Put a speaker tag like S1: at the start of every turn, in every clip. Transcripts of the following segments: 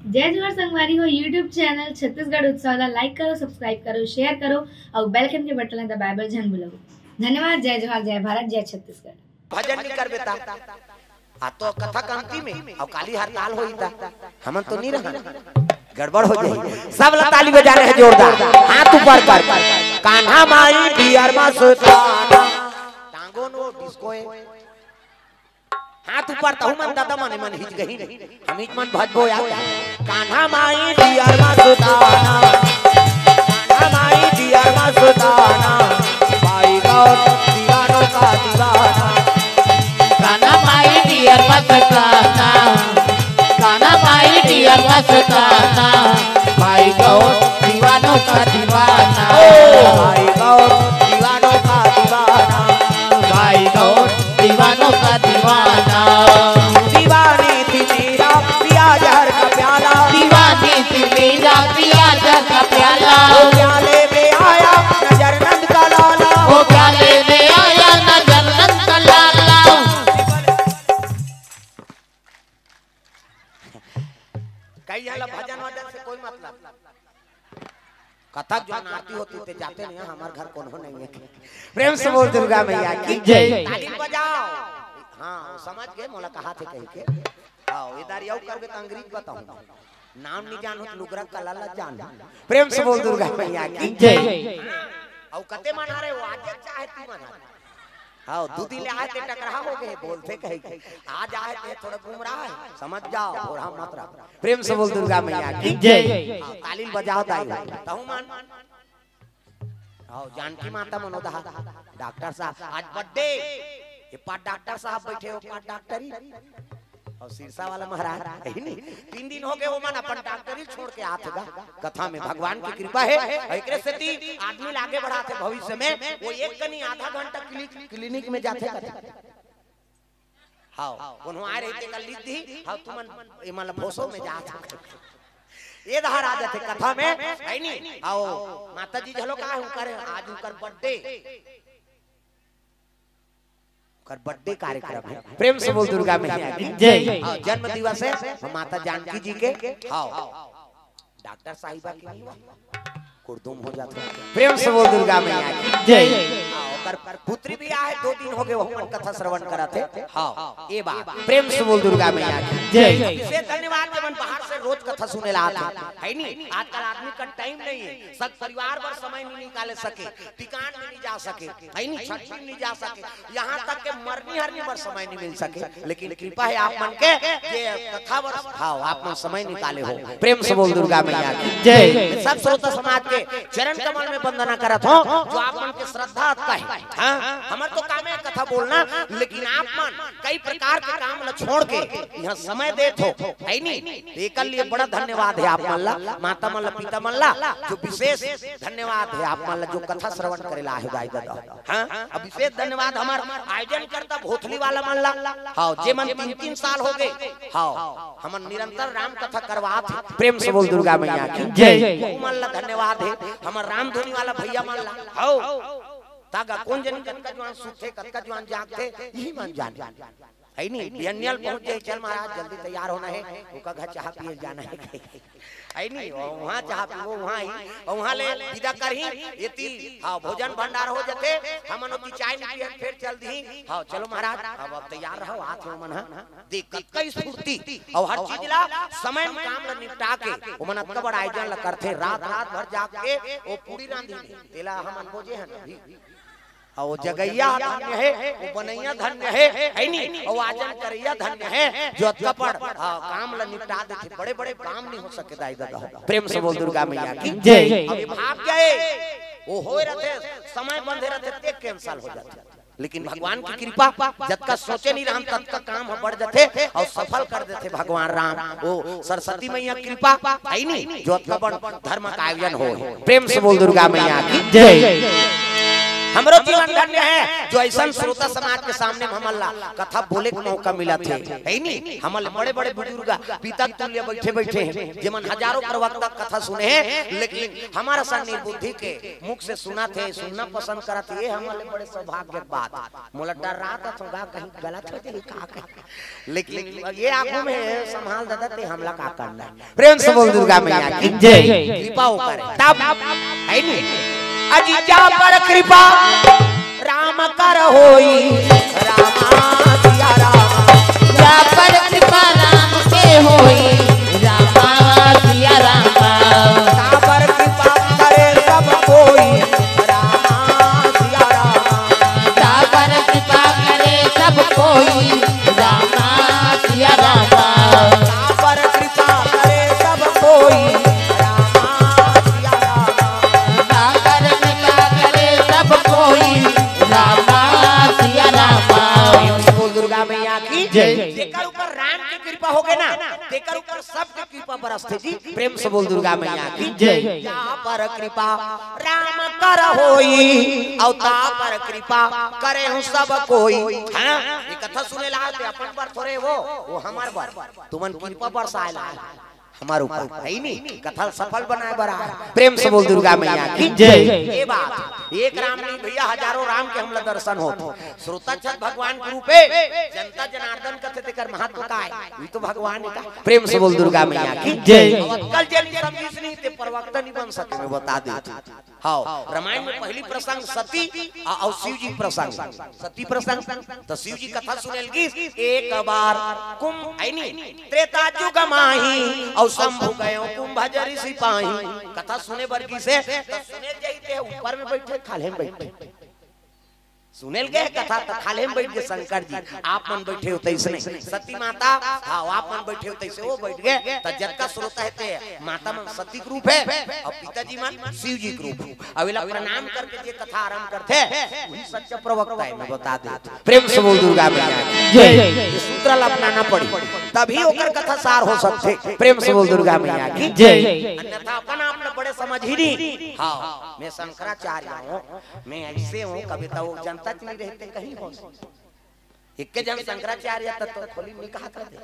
S1: जय जोहार संगवारी हो यूट्यूब चैनल छत्तीसगढ़ उत्सव ला लाइक करो, सब्सक्राइब करो, शेयर करो और बेल आइकन के बटन ला दबाए झन भूलो। धन्यवाद। जय जोहार, जय भारत, जय छत्तीसगढ़।
S2: भजन नहीं कर बेटा आ तो कथा कांति में और काली हड़ताल होई था हमन तो नहीं रहा गड़बड़ हो जाए। सब ला ताली बजा रहे हैं जोरदार, हाथ ऊपर कर कान्हा माई डियर मा सुताना टांगो नो डिस्को हाथ ऊपर तहु मन दादा मन मन हिच गही हम हिच मन भजबो यार कान्हा माई डियर मा सुताना कान्हा माई डियर मा सुताना भाई गौर दीवानों का दीवाना
S3: कान्हा माई डियर मा सुताना कान्हा माई डियर मा सुताना भाई गौर दीवानों का दीवाना
S2: भाई गौर दीवानों का दीवाना
S3: भाई गौर दीवानों का दीवाना
S2: दीवानी थी मेरा पिया जहर का प्याला
S3: दीवानी थी मेरा पिया जहर का प्याला
S2: वो प्याले में आया नजर नंद का लाला
S3: वो प्याले में आया नजर नंद का लाला।
S2: कई वाला भजन वजन से कोई मतलब कथक जो आरती होती थे जाते नहीं हमारे घर कौन हो नहीं है। प्रेम से बोल दुर्गा मैया की जय। ताली बजाओ। हाँ समझ गए मोला कहा थे कहीं के आओ इधर याओ करबे तो अंग्रेजी बताऊं नाम नहीं जान हो तो लुगरा कला ला जान। प्रेम से बोल दुर्गा मैया की जय। औ कते मना रहे हो आज चाहे तू मना हाँ दूधी ले आए थे टकरा हो गए बोलते कहे आज आए थे थोड़ा घूम रहा है समझ जाओ और हम मत रहा। प्रेम से बोल दुर्गा मैया की जय। ताली बजाओ दाई तहु मान आओ जानकी माता मनोदहा डॉक्टर साहब आज बर्थडे ये पांच डॉक्टर साहब बैठे हो पांच डॉक्टरी और सिरसा वाला महाराज है नहीं 3 दिन हो गए वो मन अपन डॉक्टरी छोड़ के आते गा कथा में भगवान की कृपा है एकरे से ती आदमी आगे बढ़ाते भविष्य में वो एक कनी आधा घंटा क्लिनिक में जाते हां उन्हों आ रहे थे कल लिख दी हां तुमन ए मतलब भोसो में जाते ये दहार आ जाते कथा में है नहीं आओ माता जी झलो का करे आज उनकर बर्थडे कर बर्थडे कार्यक्रम है। प्रेम से बोल दुर्गा मैया की जय। जन्म दिवस है माता जानकी जी के आओ डॉक्टर साहिबा की कुर्दुम हो जाते हैं। प्रेम से बोल दुर्गा मैया की जय। कर पुत्री भी आए 2 दिन हो गए वो कथा श्रवण कराते हां ए बात प्रेम से बोल दुर्गा मैया की जय। इसे धन्यवाद जब बाहर से रोज कथा सुने ला आते है नहीं आजकल आदमी का टाइम नहीं है सब परिवार पर समय नहीं निकाले सके टिकान में नहीं जा सके है नहीं छठ में नहीं जा सके यहां तक के मरनी हरनी पर समय नहीं मिल सके लेकिन कृपा है आप मन के ये कथा वर हां आप मन समय निकाले हो। प्रेम से बोल दुर्गा मैया की जय। सब श्रोता समाज के चरण कमल में वंदना करत हो जो आप मन के श्रद्धा का है हाँ हमार तो काम है कथा बोलना लेकिन आप मन कई प्रकार के काम ला छोड़ के यहाँ समय देत हो है नहीं एक लिए बड़ा धन्यवाद है आप मन ला माता मन ला पिता मन ला जो विशेष धन्यवाद है आप मन ला जो कथा श्रवण करेला है भाई दादा हाँ अब विशेष धन्यवाद हमार आयोजन करता भोथली वाला मन ला हाँ जे मन 3-3 साल हो गए हाँ हम निरंतर राम कथा करवात है। प्रेम से बोल दुर्गा मैया की जय। मन ला धन्यवाद है हमार राम धुनी वाला भैया मन ला हाँ तागा कौन जन कनका जवान सुते कनका जवान जागते यही मन जान है नहीं बियनियल पहुंच जाए चल महाराज जल्दी तैयार होना है ओका घर चाह पिए जाना है नहीं वहां चाह पियो वहां ही और वहां ले विदा करही एती हां भोजन भंडार हो जते हमन ओती चाय नहीं पिए फिर चल दी हां चलो महाराज अब तैयार रहो हाथ में मन देख कई स्फूर्ति और हर चीज ला समय में काम ला निपटा के ओ मन अतका बड़ा आयोजन ला करथे रात भर जाग के ओ पूरी रांधी तेला हमन बोझे हैं और जगैया धन्य है वो बनैया धन्य है नहीं और आजन करैया धन्य है जो कपड़ काम ला निपटा देते बड़े बड़े काम नहीं हो सके दाई दादा। प्रेम से बोल दुर्गा मैया की जय। अभी भाग गए वो होए रहते समय बंधे रहते ते कैंसल हो जाते लेकिन भगवान की कृपा जब का सोचे नहीं राम तब का काम बढ़ जाते और सफल कर देते भगवान राम वो सरस्वती मैया कृपा है नहीं जो बड़ धर्म का आयोजन हो। प्रेम से बोल दुर्गा मैया की जय। हमरो जीवन धन्य है जो ऐसा श्रोता समाज के सामने हमला कथा बोले का मौका मिला थे, है नहीं? हमल बड़े बड़े बुजुर्ग पिता तुल्य बैठे बैठे हैं, जेमन हजारों प्रवक्ता कथा सुने हैं, लेकिन हमारा सा निर्बुद्धि के मुख से सुना थे, सुनना पसंद करा थे। ये हमारे बड़े सौभाग्य की बात। मोला डर रहा था तो कहीं गलत हो जाए का, लेकिन ये आंखों में संभाल दादा ते हमला का करना है। प्रेम से बोल दुर्गा मैया की जय। कृपा हो करे तब है नहीं अजिजा पर कृपा राम कर होई, रामा सिया राम
S3: जा पर कृपा राम के होई, रामा सिया रामा
S2: ता पर कृपा करे सब कोई, रामा सिया राम
S3: जा पर कृपा करे सब कोई, रामा सिया रामा
S2: ता पर कृपा करे सब कोई, रामा सिया राम
S3: जा पर कृपा करे सब कोई, रामा सिया रामा।
S2: बोल दुर्गा मैया की जय। तेकर ऊपर राम की कृपा हो गए ना, तेकर ऊपर सबकी कृपा बरसते जी। प्रेम से बोल दुर्गा मैया की जय। जा पर कृपा राम कर होई, अवता पर कृपा करे हूँ सब कोई। हाँ ये कथा सुने ला अपन पर थोड़े वो हमार पर तुमन कृपा बरसाए ला हमारे ऊपर है नहीं, कथा सफल बनाए बरा। प्रेम से बोल दुर्गा मैया की जय। ये बात एक राम नहीं भैया, हजारों राम के हमला दर्शन हो। श्रोता छत भगवान के रूपे जनता जनार्दन कथे तेकर महत्व का है, ये तो भगवान का। प्रेम से बोल दुर्गा मैया की जय। कल जल समझिस नहीं ते प्रवक्ता नहीं बन सके, मैं बता दे। हाँ रामायण में पहली प्रसंग सती और शिव जी प्रसंग, सती प्रसंग तो शिव जी कथा सुनेल की एक बार कुंभ है नहीं त्रेता युग माही और शंभु गयो कुंभ जरी सिपाही। कथा सुने बरकी से तो सुने जाइते ऊपर में बैठे खाले में बैठे सुनेल गए कथा तो खाले में बैठ के शंकर जी आप मन बैठे होते इसने सती माता हाँ आप मन बैठे होते इसे वो बैठ गए तो जग का श्रोता है माता मन सती के रूप है और पिताजी मन शिव जी के रूप। अवेला प्रणाम करके ये कथा आरंभ करते वही सच्चा प्रवक्ता है, मैं बता दे। प्रेम से बोल दुर्गा मैया जय। ये सूत्र अपनाना पड़ी तभी होकर कथा सार हो सकते। प्रेम से बोल दुर्गा मैया की जय। अन्यथा अपन आपने बड़े समझ ही नहीं। हाँ मैं शंकराचार्य हूँ, मैं ऐसे हूँ, कविता वो जनता नहीं रहते कहीं हो इक्के जन शंकराचार्य तो खोली नहीं कहा करते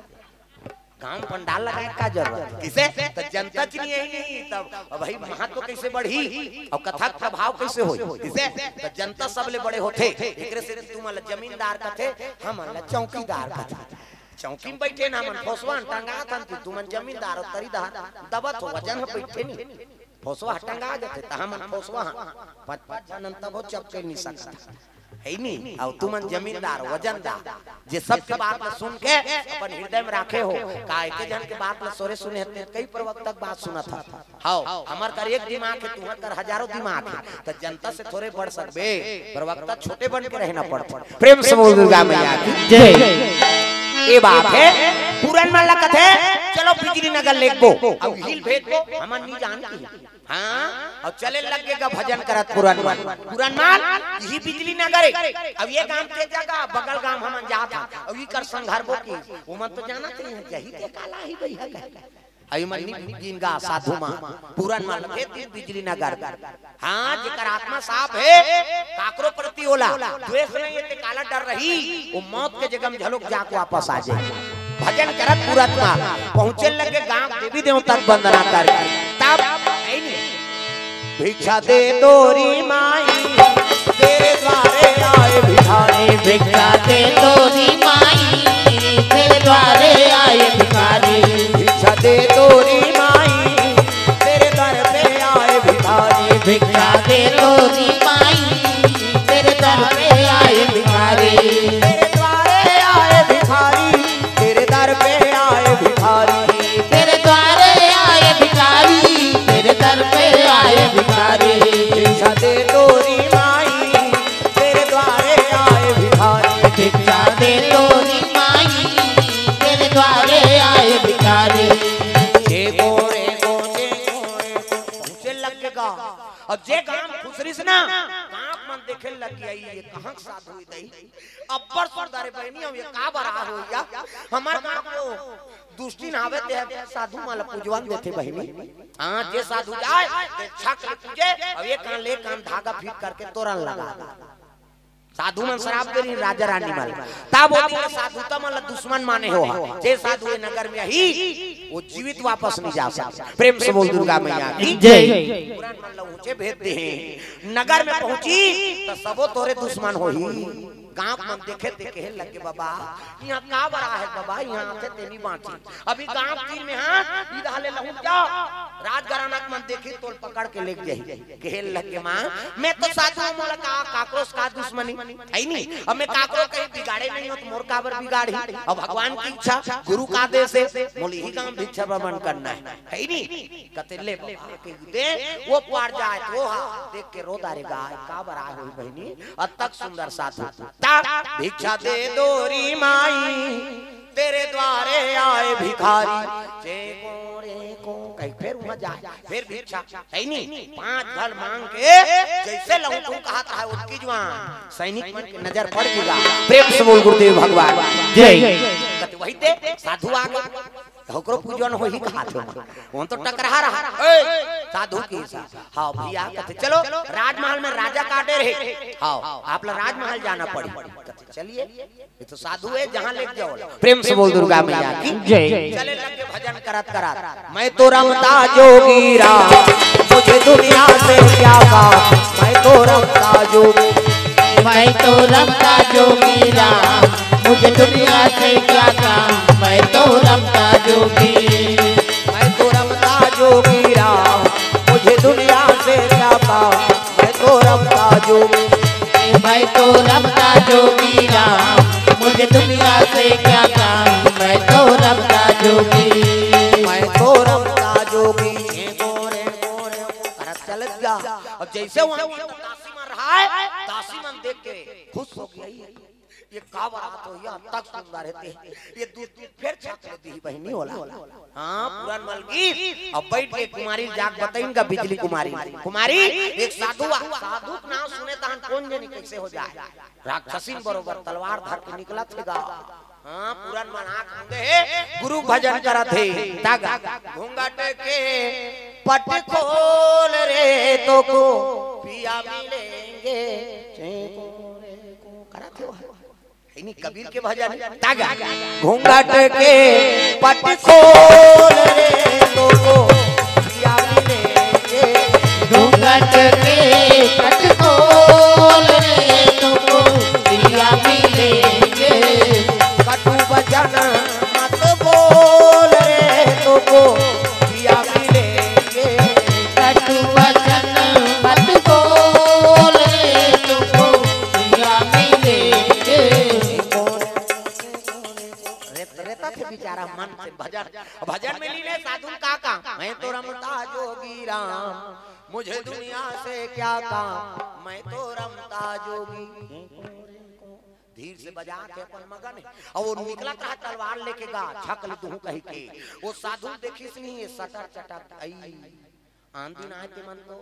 S2: गांव पंडाल लगाए का जरूरत किसे तो जनता च नहीं है तब भाई महत्व कैसे बढ़ी और कथा प्रभाव कैसे होई किसे तो जनता सबले बड़े होते। एकरे से तुम जमींदार कथे हम चौकीदार कथे चौकी में बैठे ना मन फोसवान टंगा थन तुम जमींदार तरीदार दबत हो वजन बैठे नहीं फोसवा टंगा जाते त हम फोसवा 5-5 जन तब चपके नहीं सकता है नहीं और तुमन जमींदार वजनदार जे सबके बात सुन के अपन हृदय में रखे हो का एक जन के बात सोरे सुने हते कई प्रवक्ता बात सुना था। हां हमार कर एक दिमाग है तुम्हार कर हजारों दिमाग है तो जनता से थोड़े बढ़ सकबे, प्रवक्ता छोटे बन के रहना पड़ता। प्रेम से बोल दुर्गा मैया की जय। ये बात है पुरान माला कथे चलो बिजली नगर लेको अब हिल भेद को हमन नहीं जानती। हाँ और चले लगेगा भजन करत पुरान माल यही बिजली नगर अब ये गांव के जगह बगल गांव हम जाता अब ये कर संघर्षों की उमन तो जाना थे यही के काला ही भैया आई मन्नी जिनका साधु मां पुरान माल के बिजली नगर। हाँ जेकर आत्मा साफ है काकरो प्रति होला द्वेष नहीं ये काला डर रही वो मौत के जगह में झलक जाके वापस आ जाए। भजन करत पुरात्मा पहुंचे लगे गांव देवी देवता वंदना कर तब भिक्षा दे तोरी माई तेरे द्वारे आए भिखारी।
S3: भिक्षा दे तोरी माई तेरे द्वारे आए भिखारी।
S2: भिक्षा दे तोरी माई तेरे दर पे आए भिखारी।
S3: भिक्षा दे तोरी माई तेरे दर पे आए भिखारी।
S2: तेरे द्वारे आए भिखारी तेरे दर पे आए भिखारी।
S3: तेरे द्वारे आए भिखारी तेरे दर पे आए भिखारी।
S2: भिक्षा दे तोरी माई तेरे द्वारे आए भिखारी।
S3: भिक्षा दे तोरी माई तेरे द्वारे आए भिखारी।
S2: जे गोरे गोरे मुझे लगेगा और जे गांव खुसरी से ना गांव मन देखे लगी आई ये कहां साथ हुई दई अब्बर सुंदर बहनी हम ये का बरा होइया हमार गांव को दुष्टि नावे ते साधु माला पूजवान देते बहिनी। हाँ जे साधु जाए ते छक पूजे और ये कान ले कान धागा फिट करके तोरण लगा साधु मन शराब दे रही राजा रानी माल तब बोलती है साधु तो मतलब दुश्मन माने हो जे साधु ये नगर में ही वो जीवित वापस नहीं जा सकता। प्रेम से बोल दुर्गा मैया की जय। पुराण मतलब ऊंचे भेद दे नगर में पहुंची तो सबो तोरे दुश्मन हो ही गांव में देखे देखे लगे बाबा यहाँ का बड़ा है बाबा यहाँ आते तेनी बांटी अभी गांव तीन में हाँ इधर ले लहू जाओ राजघराना मन देखी तोल पकड़ के ले जाए कहे लगे माँ मैं तो साधु मोला का काकरोस का दुश्मनी है नहीं अब मैं काकरो कहीं बिगाड़े नहीं हो तो मोर काबर बिगाड़ी अब भगवान की इच्छा गुरु का आदेश से मोली ही काम भिक्षा बमन करना है नहीं कहते ले दे वो पार जाए तो देख के रो डालेगा का बड़ा है बहनी अतक सुंदर साधु भिक्षा दे दोरी माई तेरे द्वारे आए भिखारी कहीं फिर जाए फिर भिक्षा है नहीं 5 घर मांग के जैसे लहू तू कहा था उसकी जवान सैनिक मन की नजर पड़ गया। प्रेम से बोल गुरुदेव भगवान जय। वही दे साधु आ गए होकरो पूजन हो ही कहा थे वो तो टकरा रहा साधु की हाँ भैया कहते चलो राजमहल में राजा काटे रहे हाँ आप लोग राजमहल जाना पड़ी चलिए ये तो साधु है जहाँ ले जाओ। प्रेम से बोल दुर्गा मैया की जय। चले लगे भजन करत करत मैं तो रमता जोगी राम मुझे दुनिया से क्या बात मैं तो रमता जोगी
S3: मैं तो रमता जोगी राम मुझे दुनिया से क्या काम मैं तो रमता जोगी
S2: मैं तो रमता जोगी राम मुझे दुनिया से क्या काम मैं तो रमता जोगी
S3: मैं तो रमता जोगी राम मुझे दुनिया से क्या काम मैं तो रमता जोगी
S2: मैं तो रमता जोगी चल जा अब जैसे वहाँ दासी मन रहा है दासी मन देख के खुश हो गई ये का बात हो या तक सुंदर रहते ये दूध फिर छाप दी बहनी होला हाँ पुरान मलगी अब बैठ के कुमारी जाग बताइन का बिजली कुमारी एक साधु नाम सुने तहन कौन जाने कैसे हो जाए राक्षसी बरोबर तलवार धर के निकला थेगा। हाँ पुरान मन आँख मूंदे गुरु भजन करा थे तागा घूंघट के पट खोल रे तो को पिया मिलेंगे करा थे नहीं कबीर के भजन तागा घूंघट के पट खोल रे तो को पिया मिलेंगे
S3: घूंघट के पट खोल रे तो को पिया मिलेंगे
S2: कटु वचन मत बोल रे तो को पिया मिलेंगे
S3: कटु वचन मत बोल रे तो को पिया मिलेंगे।
S2: रहता थे बेचारा मन से भजन में लीले साधु काका मैं तो रमता जोगी राम मुझे दुनिया से क्या काम मैं तो रमता जोगी धीर से बजा के अपन मगन और वो निकला था तलवार लेके गा छक ले तू कही के वो साधु देखिस नहीं ये सटर चटक आई आंधी ना के मन तो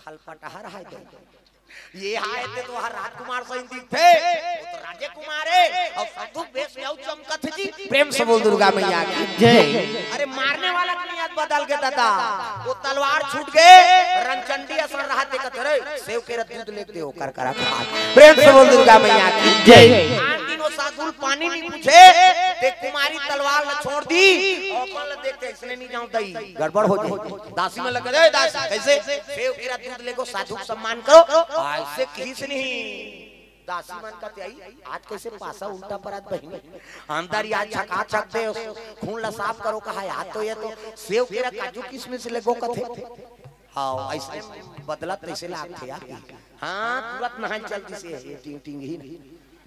S2: खलपटहर है दे ये आए थे तो हर राजकुमार सही थे वो तो राजे कुमार है और साधु बेश में चमकत जी। प्रेम से बोल दुर्गा मैया की जय। अरे मारने वाला की नियत बदल के दादा वो तलवार छूट गए रणचंडी असर रहा थे कतरे सेव के दूध लेके हो कर करा खा। प्रेम से बोल दुर्गा मैया की जय। आन दिनों साधु पानी नहीं पूछे ते कुमारी तलवार न छोड़ दी और कल देखते इसने नहीं जाऊं दई गड़बड़ हो जाए दासी में लग गए दासी कैसे सेव के दूध लेको साधु सम्मान करो ऐसे किसी नहीं दासी मन का त्याई आज कैसे पासा उल्टा परत बहिनी अंदर या छका छक दे खून ला साफ करो कहा याद तो ये तो सेव केरा काजू किशमिश लेगो कथे हां ऐसे बदला तैसे लागथे यार हां तुरंत नहान चलती से ये टिंग टिंग ही नहीं।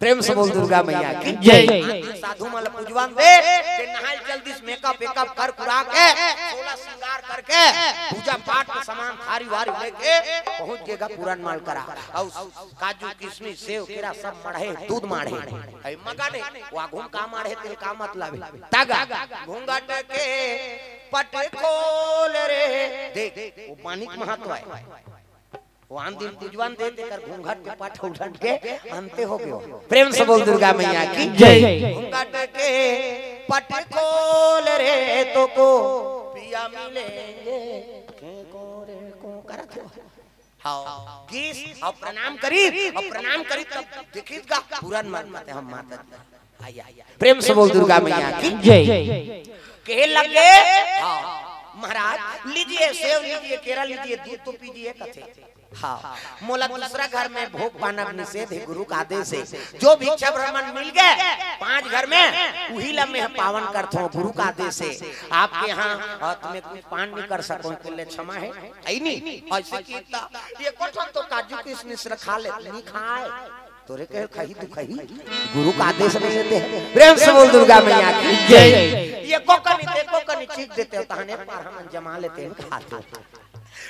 S2: प्रेम से बोल दुर्गा मैया की जय। साधु माला पूजवान दे ते नहाल जल्दी मेकअप वेकअप कर कुरा के 16 श्रृंगार करके पूजा पाठ के सामान थारी वारी लेके पहुंच गएगा पुरान माल करा और काजू किशमिश सेव केरा सब मढ़े दूध माढ़े है मगने वा घूम का माढ़े तेल का मतलब तागा घूंघट के पट खोल रे देख वो पानी का महत्व है वान दिन पूजवान दे देकर घूंघट के पाठ उठट के अंते हो गयो। प्रेम से बोल दुर्गा मैया की जय। घूंघट के पट खोल रे तो को पिया मिलेंगे को करत हो हाँ गीस और प्रणाम करी तब देखिएगा पुरान मत हम माता आया प्रेम से बोल दुर्गा मैया की जय कहे लगे हाँ महाराज लीजिए सेव लीजिए केरा लीजिए दूध तो पीजिए कथे हाँ मोला दूसरा घर में भोग पाना निषेध है गुरु का आदेश है जो भिक्षा ब्राह्मण मिल गए 5 घर में वही लम्हे में पावन करते हो गुरु का आदेश है आपके यहाँ तुम्हें कुछ पान नहीं कर सको तो ले क्षमा है आई नहीं ऐसे कीता ये कोठन तो काजू किशमिश खा ले नहीं खाए तोरे कहे खाई तू खाई गुरु का आदेश नहीं देते हैं प्रेम से बोल दुर्गा मैया की जय ये कोकनी चीख देते हो तहने पर हम जमा लेते हैं खाते हो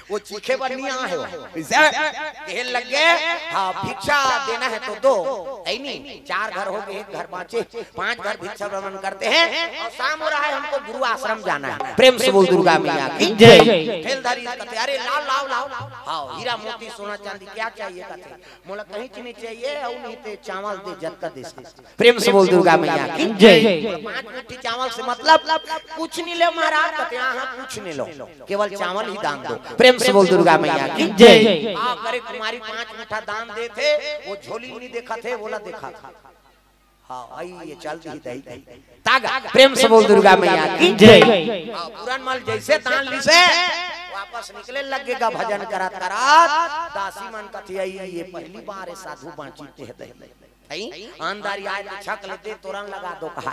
S2: वो चीखे बनिया है कहे लग गए हाँ भिक्षा देना है तो दो ऐ नहीं 4 घर हो गए 1 घर बाँचे 5 घर भिक्षा भ्रमण करते हैं और शाम हो रहा है हमको गुरु आश्रम जाना है प्रेम से बोल दुर्गा मैया की जय ठेलधारी कहते अरे लाओ हाँ हीरा मोती सोना चांदी क्या चाहिए कहते मोला कहीं चीनी चाहिए और नहीं तो चावल दे जत्ता दे प्रेम से बोल दुर्गा मैया की जय 5 मुट्ठी चावल से मतलब कुछ नहीं ले महाराज कहते हाँ कुछ नहीं लो केवल चावल ही दान दो प्रेम से बोल दुर्गा मैया की जय करे कुमारी 5 मुट्ठा दान दे थे वो झोली नहीं देखा थे बोला देखा था हाँ आई ये चलती ही दही तागा प्रेम से बोल दुर्गा मैया की जय पुरान माल जैसे दान ली से वापस निकले लगेगा भजन करात दासी मन कथी आई ये पहली बार है साधु बाँची थे आंधारी आए तो छक लेते तोरण लगा दो कहा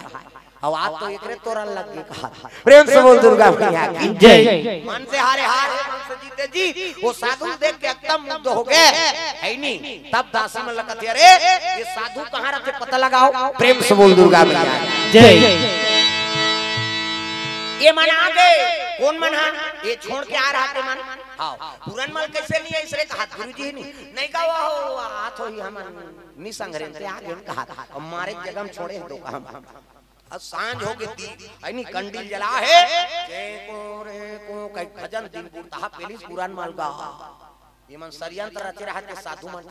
S2: अब आज तो एकरे तोरण लग गए कहा प्रेम से बोल दुर्गा मैया की जय मन से हारे मन से जीते जी वो साधु देख के एकदम मुग्ध हो गए है नहीं तब दासी में लगती अरे ये साधु कहाँ रखे पता लगाओ प्रेम से बोल दुर्गा मैया जय ये मन आ गए कौन मन ये छोड़ के आ रहा थे मन हाँ पुरान माल कैसे नहीं है इसलिए कहा गुरुजी नहीं कहा वो हाथ हो हम निसंग्रह से आ गए कहा हमारे जगह छोड़े दो हम सांझ हो गई नहीं कंडील जला है भजन दिन पूरता पहली पुरान माल का ये मन षड्यंत्र रचे रहा थे साधु मन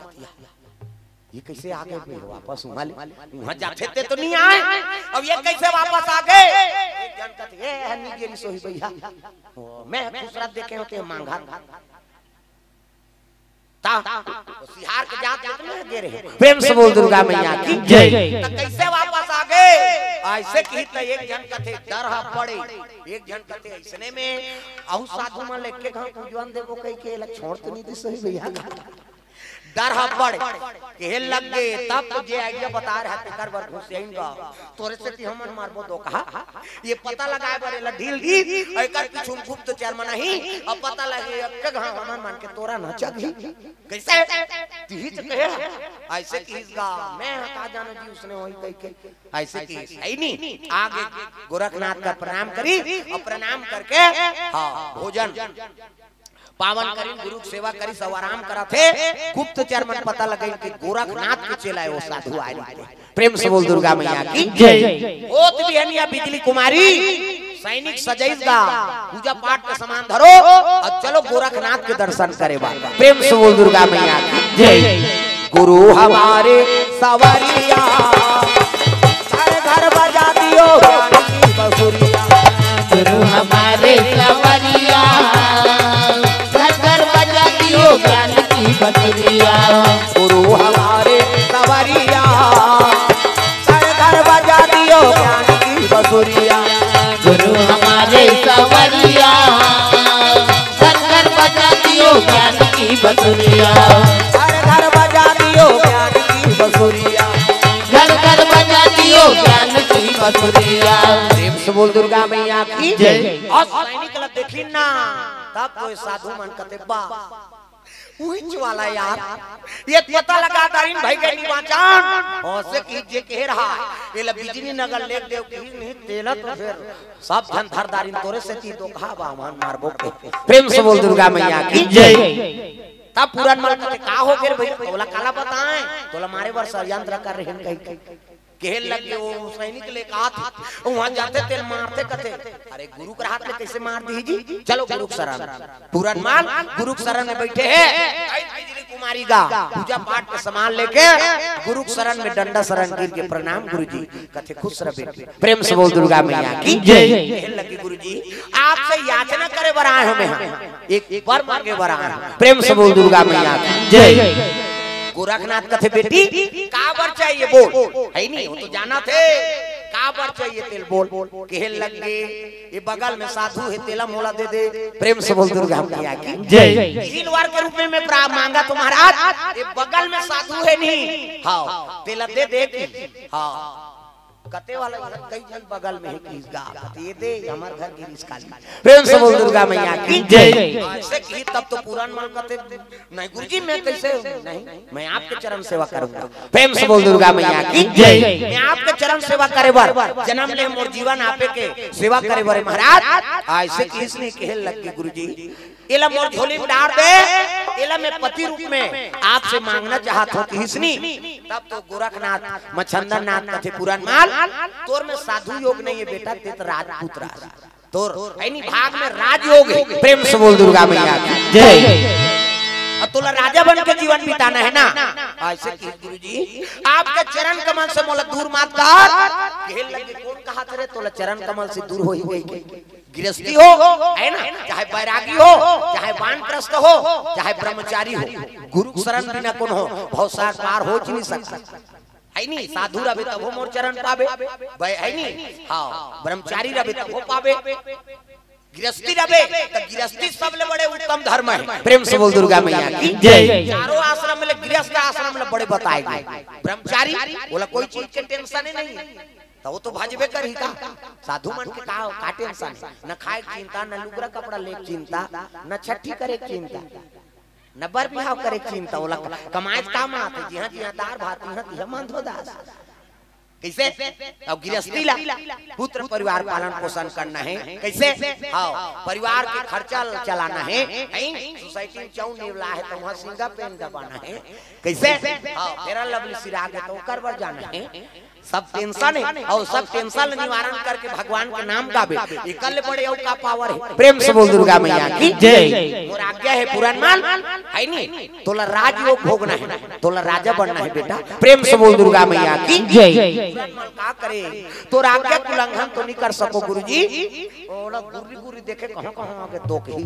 S2: ये कैसे आ गए फिर वापस वहां जाते थे तो नहीं आए अब ये कैसे वापस आ गए एक जन कहते ए निगेरी सोही भैया मैं खूबसूरत देखे होते मांगा ता सिहार के जात में गे रहे प्रेम से बोल दुर्गा मैया की जय कैसे वापस आ गए ऐसे की त एक जन कहते डर पड़े एक जन कहते ऐसने में औ साधु मन लेके घर पूजन देबो कह के छोड़ तो नहीं दी सही भैया डर पड़ के लग गए तब तो जे आइडिया बता रहा है कर बर घुसेंगा तोरे से ती हमन मारबो दो कहा ये पता लगाए बरे ला ढील दी एकर पिछुम गुप्त चेयरमैन नहीं अब पता लगे एक घा हमन मान के तोरा नचक ही कैसे तीज कहे ऐसे कीसगा मैं हटा जानो जी उसने वही कह के ऐसे की है नहीं आगे गोरखनाथ का प्रणाम करी और प्रणाम करके हां भोजन पावन करी गुरु सेवा करी सब आराम करा थे गुप्त चेयरमैन पता लगे कि गोरखनाथ के चेला है वो साधु आए थे प्रेम से बोल दुर्गा मैया की जय ओत बिहनिया बिजली कुमारी सैनिक सजैगा पूजा पाठ का सामान धरो और चलो गोरखनाथ के दर्शन करे बा प्रेम से बोल दुर्गा मैया की जय गुरु हमारे सवरिया घर घर बजा दियो बसुरिया
S3: गुरु हमारे सवरिया ज्ञान की बसुरिया
S2: गुरु हमारे सवरिया घर बजा दियो ज्ञान की बसुरिया
S3: गुरु हमारे सवरिया घर बजा दियो ज्ञान की बसुरिया
S2: घर बजा दियो ज्ञान की बसुरिया
S3: घर बजा दियो ज्ञान की बसुरिया
S2: प्रेम से बोल दुर्गा मैया की जय और सैनिक ला देखी ना तब तो साधु मन कहते बा उहिच वाला यार ये पता लगा दारिन भाई के निवाचान औसे की जे कह रहा ये ला बिजली नगर लेक देव की नहीं तेला तो फिर सब धन धर दारिन तोरे से ती दो कहा बा मान मारबो के प्रेम से बोल दुर्गा मैया की जय तब पुरान माल कहते का हो फिर भाई तोला काला बताएं तोला मारे वर षड्यंत्र कर रहे हैं कहीं केहल लग गए वो सैनिक ले कहा था वहां जाते थे मारते कहते अरे गुरु के हाथ में कैसे मार दी जी चलो गुरु शरण पूरन मान गुरु शरण में बैठे हैं बिजली कुमारी का पूजा पाठ का सामान लेके गुरु शरण में डंडा शरण गिर के प्रणाम गुरुजी कहते खुश रहे प्रेम से बोल दुर्गा मैया की जय गुरुजी आपसे याचना करे बराए हमें एक वर मांगे बराए प्रेम से बोल दुर्गा मैया की जय। गोरखनाथ कथे बेटी काबर चाहिए बोल है नहीं वो तो जाना थे काबर चाहिए तेल बोल कहल लग गए ये बगल में साधु है तेला मोला दे दे प्रेम से बोल दुर्गा मैया की जय। 3 बार के रूप में मांगा तो महाराज ये बगल में साधु है नहीं हाँ तेला दे दे हाँ कते वाला कई जन बगल में है किस गा ये दे हमार घर गिरीश काली प्रेम से बोल दुर्गा मैया की जय। ऐसे की तब तो पुरान मान कते नहीं गुरुजी मैं कैसे नहीं मैं आपके चरण सेवा करूंगा प्रेम से बोल दुर्गा मैया की जय। मैं आपके चरण सेवा करे बर जन्म ले मोर जीवन आपे के सेवा करे बर महाराज ऐसे किसने कहल लग के गुरुजी एला मोर झोली में डाल दे एला मैं पति रूप में आपसे मांगना चाहत हूं किसनी तब तो गोरखनाथ मच्छंदर नाथ कथे पुराण माल तोर में साधु योग नहीं है बेटा ते तो राजपूत राज तोर ऐनी भाग में राज योग है प्रेम से बोल दुर्गा मैया की जय। अब तोला राजा बन के जीवन बिताना है ना ऐसे की गुरुजी आपके चरण कमल से मोला दूर मत कर कहल लगे कौन कहा करे तोला चरण कमल से दूर हो ही गई गृहस्थी हो है ना चाहे बैरागी हो चाहे वानप्रस्थ हो चाहे ब्रह्मचारी हो गुरु शरण बिना कौन हो भवसागर पार हो नहीं सकता है नहीं साधु रहे तब मोर चरण पावे है नहीं हाँ ब्रह्मचारी रहे तब पावे गृहस्थी रहे तो गृहस्थी सबले बड़े उत्तम धर्म है प्रेम से बोल दुर्गा मैया की जय। चारों आश्रम में गृहस्थ आश्रम में बड़े बताए गए ब्रह्मचारी बोला कोई चीज के टेंशन ही नहीं तो वो तो भाजबे कर ही का साधु मन के का टेंशन न खाए चिंता न लुगरा कपड़ा ले चिंता न छठी करे चिंता न बर बिहाव करे चिंता बोला कमाए काम आते जी हाँ दार भात यहाँ मन धो दास कैसे अब गृहस्थी ला पुत्र परिवार पालन पोषण करना है कैसे हाँ परिवार के खर्चा चलाना है सोसाइटी में चौन निवला है तो वहाँ सिंगा पेन दबाना है कैसे हाँ तेरा लवली सिरा के तो कर बर जाना है सब टेंशन है और सब टेंशन निवारण करके भगवान के नाम गावे इकल बड़े और का पावर है प्रेम से बोल दुर्गा मैया की जय। और आज्ञा है पुराण माल है नहीं तोला राजयोग भोगना है तोला राजा बनना है बेटा प्रेम से बोल दुर्गा मैया की जय। का करे तो आज्ञा का उल्लंघन तो नहीं कर सको गुरुजी ओला गुरी गुरी देखे कहां-कहां के तो ही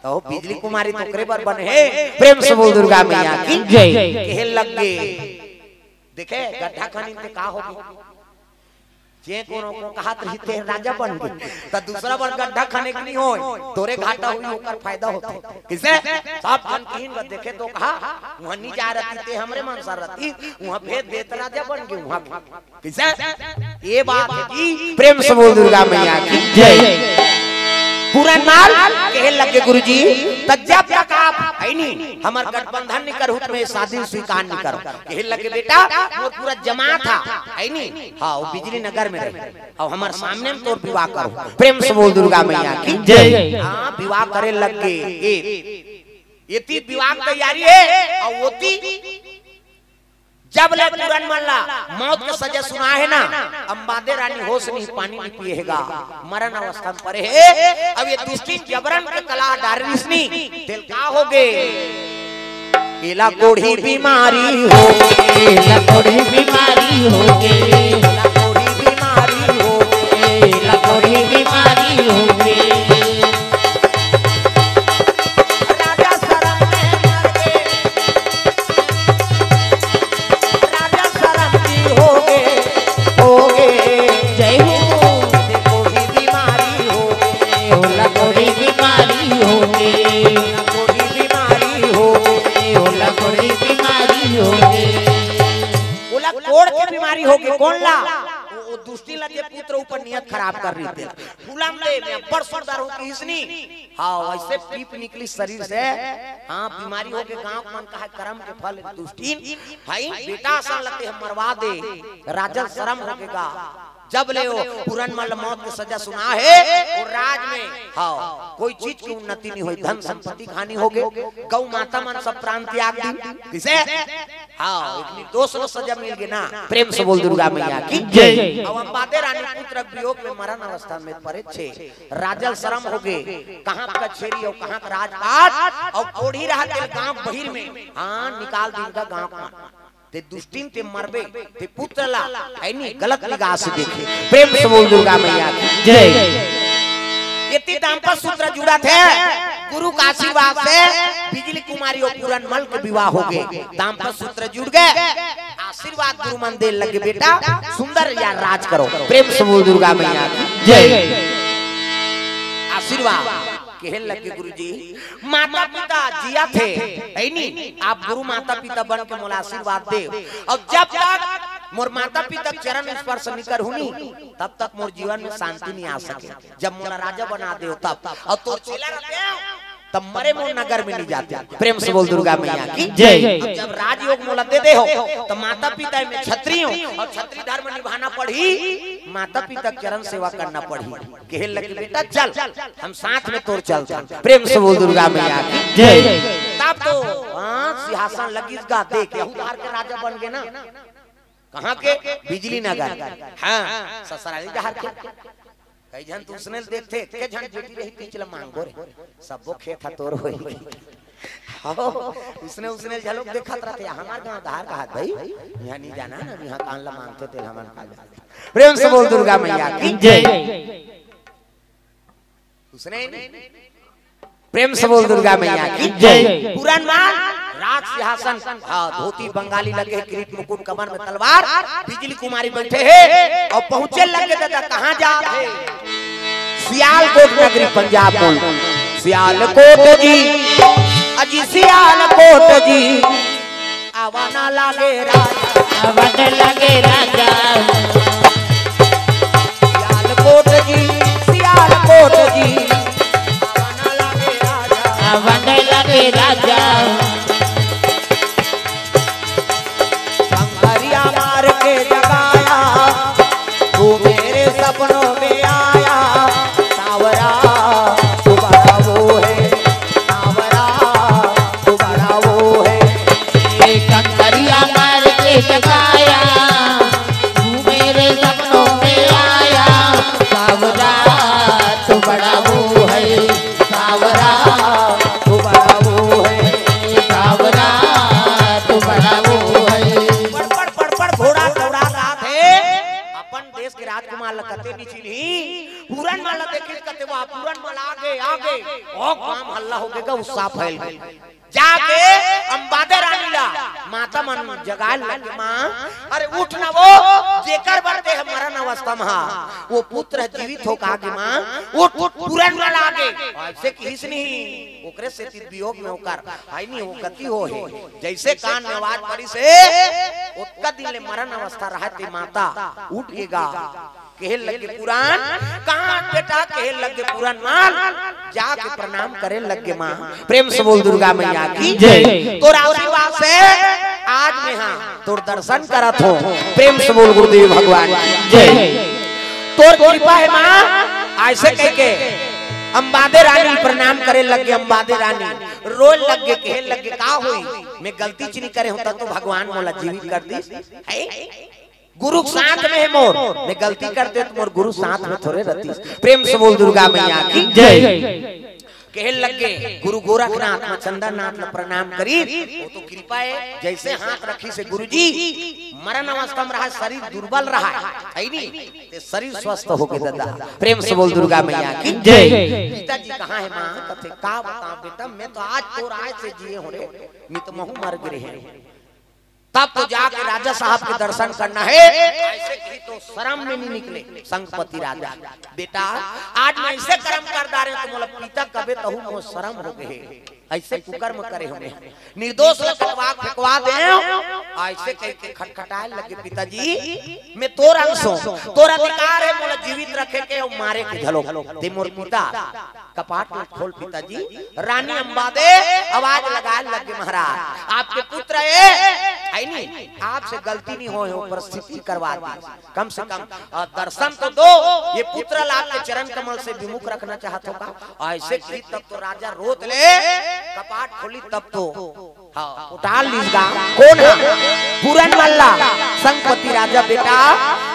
S2: तो बिजली कुमारी तो करे बर बने है प्रेम से बोल दुर्गा मैया की जय। कहल लग गए देखे गड्ढा खानी में का होगी जे कोनो को कहत रहते राजा बन गए तो दूसरा बार गड्ढा खाने के नहीं हो तोरे घाटा हुई होकर फायदा होता है किसे सब जन कीन का देखे तो कहा वहां नहीं जा रही थे हमरे मन सर रहती वहां भेद देत राजा बन गए वहां किसे ये बात है जी प्रेम से बोल दुर्गा मैया की जय। पुराण माल कहल लगे गुरुजी तब जब तक आप है नहीं हमार गठबंधन नहीं करो तुम्हें शादी स्वीकार नहीं करो कहल लगे बेटा मोर पूरा जमा था है नहीं हाँ वो बिजली नगर में रहे और हमारे सामने में तोर विवाह करो प्रेम से बोल दुर्गा मैया की जय। हाँ विवाह करे लग गए ये तीन विवाह तैयारी है और वो जब ले पुराण मल्ला मौत का सजा सुना है ना अंबादे रानी होश नहीं पानी नहीं पिएगा मरण अवस्था में पड़े है अब ये दुष्टी जबरन के कला डारनी दिल का हो गए एला कोढ़ी बीमारी हो
S3: एला कोढ़ी बीमारी हो गे
S2: एला कोढ़ी बीमारी हो
S3: एला कोढ़ी बीमारी हो गे
S2: होगी कौन ला वो दुष्टी लगे पुत्र ऊपर नियत खराब कर रही थी गुलाम ले मैं बड़ सरदार हूं कि इसनी हां ऐसे पीप निकली शरीर से हां बीमारी हो के गांव मन का है कर्म के फल दुष्टी भाई बेटा सा लगते हम मरवा दे राजन शर्म होगेगा जब ले वो पुराण मल मौत की सजा सुना है और राज में हाँ कोई चीज की उन्नति नहीं हुई धन संपत्ति हानि हो गई गौ माता मन सब प्राण त्याग दी किसे हाँ इतनी 200 सजा मिल गई ना प्रेम से बोल दुर्गा मैया की जय। अब अंबादे रानी पुत्र वियोग में मरण अवस्था में पड़े छे राजल शर्म हो गए कहाँ का छेरी और कहाँ का राजपाट और कोढ़ी रहा के गांव बहिर में हाँ निकाल दी का गांव ते दुष्टिन ते मरबे ते पुत्र ला ऐनी गलत निगाह से देखे प्रेम से बोल दुर्गा मैया की जय। इति दाम्पत्य सूत्र जुड़ा थे गुरु का आशीर्वाद से बिजली कुमारी और पूरन मल के विवाह हो गए। दाम्पत्य सूत्र जुड़ गए, आशीर्वाद गुरु मन दे लगे बेटा सुंदर या राज करो। प्रेम से बोल दुर्गा मैया की जय। आशीर्वाद कहने लगे गुरुजी माता पिता जिया थे है नी, आप गुरु माता पिता बन के मोला आशीर्वाद दे। और जब तक मोर माता पिता चरण स्पर्श नहीं कर हुनी तब तक मोर जीवन में शांति नहीं आ सके। जब मोला राजा बना दे तब, और तो चेला रहते तब मरे मोर नगर में नहीं जाते। प्रेम से बोल दुर्गा मैया की जय। जब राजयोग मोला दे दे हो तो माता पिता में क्षत्रिय और क्षत्रिय धर्म निभाना पड़ी, माता पिता चरण सेवा करना पड़ी। कहे लगे बेटा चल हम साथ में तोर चलते। प्रेम से बोल दुर्गा मैया की जय। तब तो सिंहासन लगीगा देख उधार के राजा बन गए ना। कहाँ के? बिजली नगर। हाँ ससुराली जहार के कई जन तू सुनेल देखते के जन बेटी रही पिछला मांगो रे सबो खेत तोर होई। हां उसने झलक देखत रहते हमार गांव धार का भाई यहां नहीं जाना ना, यहां कान ला मांगते थे हमन का। प्रेम से बोल दुर्गा मैया की जय। उसने प्रेम से बोल दुर्गा मैया की जय। पुरान मान राज सिंहासन धोती बंगाली लगे, किरीट मुकुट कमर में तलवार, बिजली कुमारी बैठे हैं और पहुंचे लगे दादा कहां जाते? सियालकोट नगरी पंजाब बोल। सियालकोट जी अजी सियालकोट जी आवाना लागे राजा,
S3: आवाना लागे राजा।
S2: सियालकोट जी सियालकोट जी
S3: आवाना लागे राजा।
S2: सपनों में आया सावरा तू बड़ा वो है, सावरा तू बड़ा वो है।
S3: कंकरिया मार के जगाया तू मेरे सपनों में आया, सावरा तू बड़ा वो है, सावरा
S2: तू बड़ा वो है,
S3: सावरा तू बड़ा वो है।
S2: पड़ घोड़ा दौड़ा रहा थे अपन देश के राजकुमार लगते निचिली पूरन माला देखे कते वो पूरन माला आगे ओ काम हल्ला हो गया उत्साह फैल गया। जाके अंबादे रानी ला माता मन जगाल लगे मां अरे उठ ना वो जेकर बरते है मरण अवस्था में वो पुत्र जीवित हो कहा कि मां उठ पूरन माला आगे ऐसे किस नहीं ओकरे से वियोग में होकर आई नहीं वो गति हो है। जैसे कान में आवाज पड़ी से उसका दिल मरण अवस्था रहती माता उठ गएगा। कहे लगे पुराण कहां बेटा? कहे लगे पुराण मान जाके प्रणाम करे लगे मां। प्रेम से बोल दुर्गा मैया की जय। तो आशीर्वाद से आज मैं हां तोर दर्शन करत हो। प्रेम से बोल गुरुदेव भगवान की जय। तोर कृपा है मां। ऐसे कह के अंबादे रानी प्रणाम करे लगे। अंबादे रानी रोल लगे कहे लगे का हुई मैं गलती चीनी करे होता तो भगवान मोला जीवित कर दी। गुरु साथ में है मोर, मैं गलती करते तो मोर गुरु साथ में थोड़े रहती। प्रेम से बोल दुर्गा मैया की जय। कहे लगे गुरु गोरखनाथ में चंदननाथ ने प्रणाम करी वो तो कृपा है। जैसे हाथ रखी से गुरुजी मरण अवस्था में रहा, शरीर दुर्बल रहा है नहीं शरीर स्वस्थ हो गए दादा। प्रेम से बोल दुर्गा मैया की जय। पिताजी कहाँ है माँ? कथे का बता बेटा मैं तो आज तो राय से जिए हो रे, मैं तो महू मर गए हैं। तब तो जाके राजा साहब के दर्शन करना है। ऐसे की तो शर्म में नहीं निकले संगपति राजा बेटा आज मैं ऐसे कर्म कर डाले तो मोला पिता कबे तो मो शर्म हो गए ऐसे कुकर्म करे होंगे निर्दोष लगवा फेंकवा दे। ऐसे कह के खटखटाए लगे पिताजी मैं तोर अंश हूं, तोर अधिकार है मोला जीवित रखे के और मारे के झलो ते मोर पिता कपाट में खोल। पिताजी रानी अंबादे आवाज लगाए लगे महाराज आपके पुत्र है नहीं आपसे गलती नहीं हो परिस्थिति करवा दी, कम से कम दर्शन तो दो। ये पुत्र लाभ के चरण कमल से विमुख रखना चाहते हो ऐसे की तब तो राजा रोत ले कपाट खोली तब तो उठाल लीजगा कौन है? पूरन मल्ला संगपति राजा बेटा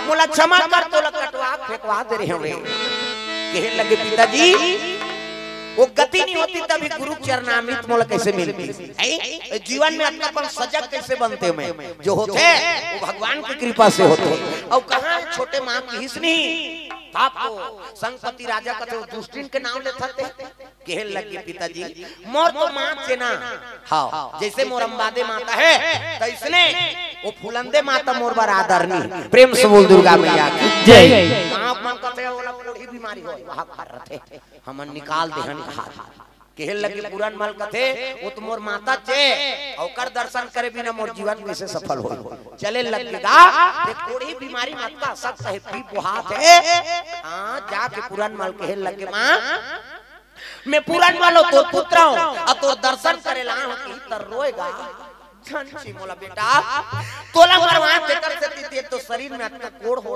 S2: मोला क्षमा कर तो कटवा फेंकवा दे रहे होंगे। कहने लगे पिताजी वो गति नहीं होती तभी गुरु चरणामृत मोल कैसे मिलती? जीवन में अपनापन सजग कैसे बनते में जो होते वो भगवान की कृपा से होते। और कहाँ छोटे माँ की हिस्नी तब तो संगपति राजा का तो दुष्टिन के नाम लेते थे कहल लगे पिताजी मोर तो मां से ना हाँ जैसे मोर अंबादे माता है तो इसने वो फुलंदे माता मोर बर आदरनी प्रेम से बोल दुर्गा मैया की
S3: जय
S2: कहां मन कहते वाला कोई बीमारी हो वहां पर रहते हमन निकाल देहन हाथ कहल लगे पुरान मल कथे वो तो मोर माता चे ओकर दर्शन करे बिना मोर जीवन में से सफल हो चले लगेगा ये कोई बीमारी मत का सब है पी बुहात है हां जाके पुरान मल कहल लगे मां मैं पुरान वालो तो पुत्र हूं और तो दर्शन करेला हूं की तर रोएगा छन छी मोला बेटा तोला मरवा तेतर से तो शरीर में इतना कोड़ हो